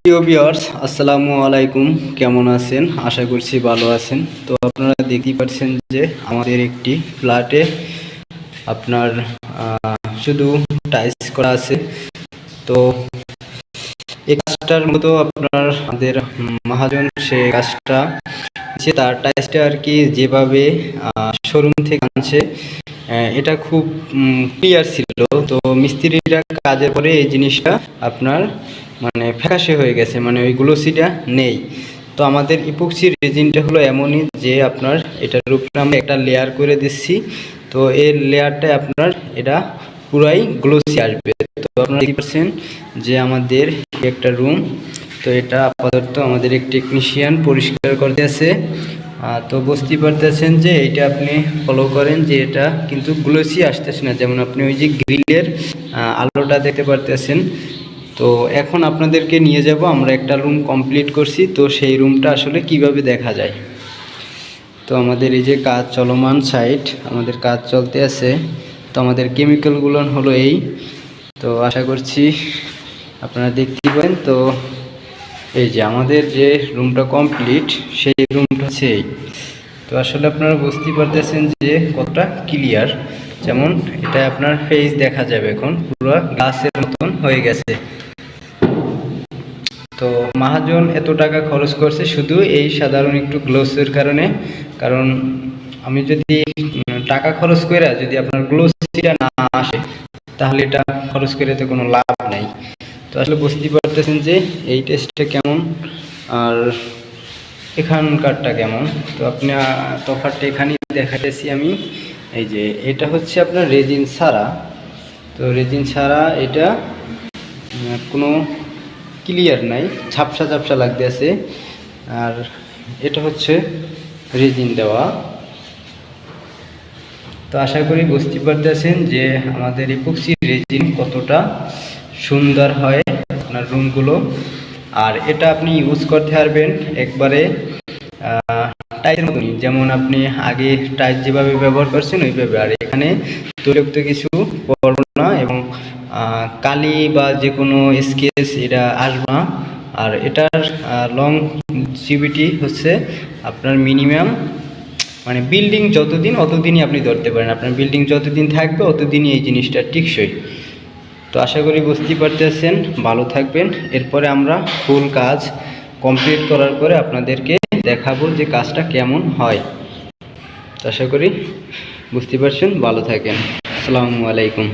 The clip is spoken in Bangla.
প্রিয় ভিউয়ার্স, আসসালামু আলাইকুম। কেমন আছেন? আশা করছি ভালো আছেন। তো আপনারা দেখতেই পাচ্ছেন যে আমাদের একটি ফ্ল্যাটে আপনার শুধু টাইলস করা আছে। তো এই কাজটার মতো আপনার আমাদের মহাজন সে কাজটা যে তার টাইলসটা আর কি যেভাবে শোরুম থেকে আনছে এটা খুব ক্লিয়ার ছিল। তো মিস্ত্রিরা কাজের পরে এই জিনিসটা আপনার মানে ফ্যাকাশে হয়ে গেছে, মানে ওই গ্লোসিটা নেই। তো আমাদের ইপক্সি রেজিনটা হলো এমনই যে আপনার এটার উপরে আমরা একটা লেয়ার করে দিচ্ছি। তো এই লেয়ারটা আপনার এটা পুরাই গ্লোসি আসবে। তো আপনারা দেখতে পাচ্ছেন যে আমাদের একটা রুম, তো এটা আপাতত আমাদের এক টেকনিশিয়ান পরিষ্কার করতে আছে। তো বুঝতেই পারতেছেন যে এইটা আপনি ফলো করেন যে এটা কিন্তু গ্লোসি আসতেছে না, যেমন আপনি ওই যে গ্রিলের আলোটা দেখতে পারতেছেন। তো এখন আপনাদেরকে নিয়ে যাব, আমরা একটা রুম কমপ্লিট করছি, তো সেই রুমটা আসলে কিভাবে দেখা যায়। তো আমাদের এই যে কাজ চলমান সাইট, আমাদের কাজ চলতে আছে। তো আমাদের কেমিক্যালগুলো হলো এই। তো আশা করছি আপনারা দেখতে পাবেন। তো এই যে আমাদের যে রুমটা কমপ্লিট, সেই রুমটা হচ্ছে এই। তো আসলে আপনারা বুঝতেই পারতেছেন যে কতটা ক্লিয়ার, যেমন এটা আপনার ফেস দেখা যাবে এখন পুরো গ্লাসের মতন হয়ে গেছে। তো মহাজন এত টাকা খরচ করছে শুধু এই সাধারণ একটু গ্লোসের কারণে। কারণ আমি যদি টাকা খরচ করে যদি আপনার গ্লোসিটা না আসে, তাহলে এটা খরচ করে তো কোনো লাভ নাই। তো আসলে বুঝতেই পারতেছেন যে এই টেস্টটা কেমন আর এখানকারটা কেমন। তো আপনি তফাৎটা এখানেই দেখাতেছি আমি। এই যে এটা হচ্ছে আপনার রেজিন ছাড়া। তো রেজিন ছাড়া এটা কোনো ক্লিয়ার নাই, ঝাপসা ঝাপসা লাগতেছে। আর এটা হচ্ছে রেজিন দেওয়া। তো আশা করি বুঝতে পারতেছেন যে আমাদের ইপক্সি রেজিন কতটা সুন্দর হয় আপনার রুমগুলো। আর এটা আপনি ইউজ করতে পারবেন একবারে টাইলসের মতনই, যেমন আপনি আগে টাইলস যেভাবে ব্যবহার করছেন ওইভাবে। আর এখানে তৈলাক্ত কিছু পড়বে না এবং কালি বা যে কোনো স্কেচ এটা আসবে না। আর এটার লং জিবিটি হচ্ছে আপনার মিনিমাম, মানে বিল্ডিং যতদিন অতদিনই আপনি ধরতে পারেন, আপনার বিল্ডিং যতদিন থাকবে অতদিনই এই জিনিসটা টিকসই। তো আশা করি বুঝতেই পারতেছেন, ভালো থাকবেন। এরপরে আমরা ফুল কাজ কমপ্লিট করার পরে আপনাদেরকে দেখাবো যে কাজটা কেমন হয়। তো আশা করি বুঝতে পারছেন, ভালো থাকেন। আসসালামু আলাইকুম।